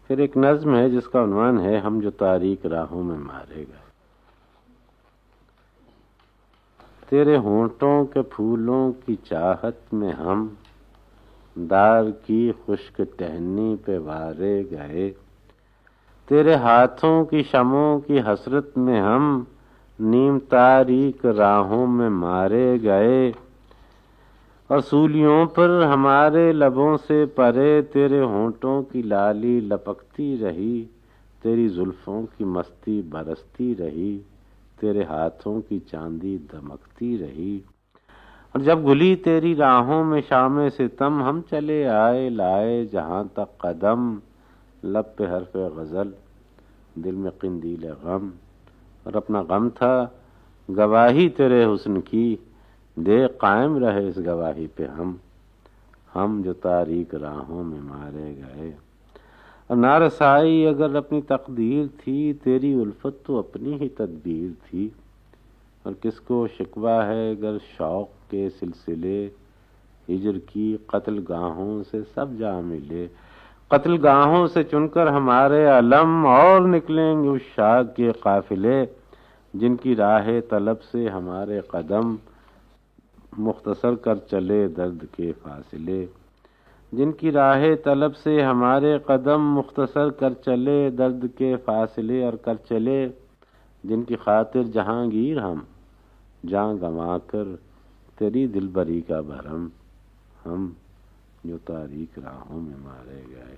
پھر ایک نظم ہے جس کا عنوان ہے ہم جو تاریک راہوں میں مارے گئے. تیرے ہونٹوں کے پھولوں کی چاہت میں ہم دار کی خشک ٹہنی پہ وارے گئے. تیرے ہاتھوں کی شمعوں کی حسرت میں ہم نیم تاریک راہوں میں مارے گئے. اور سولیوں پر ہمارے لبوں سے پرے تیرے ہونٹوں کی لالی لپکتی رہی. تیری زلفوں کی مستی برستی رہی. تیرے ہاتھوں کی چاندی دمکتی رہی. اور جب گھلی تیری راہوں میں شام ستم ہم چلے آئے لائے جہاں تک قدم. لب پہ حرف غزل دل میں قندیل غم. اور اپنا غم تھا گواہی تیرے حسن کی. دیکھ قائم رہے اس گواہی پہ ہم جو تاریک راہوں میں مارے گئے. اور نارسائی اگر اپنی تقدیر تھی تیری الفت تو اپنی ہی تدبیر تھی. اور کس کو شکوہ ہے اگر شوق کے سلسلے ہجر کی قتل گاہوں سے سب جا ملے. قتل گاہوں سے چن کر ہمارے علم اور نکلیں گے اس شاخ کے قافلے. جن کی راہ طلب سے ہمارے قدم مختصر کر چلے درد کے فاصلے. جن کی راہ طلب سے ہمارے قدم مختصر کر چلے درد کے فاصلے. اور کر چلے جن کی خاطر جہانگیر ہم جاں گنوا کر تیری دلبری کا بھرم. ہم جو تاریک راہوں میں مارے گئے.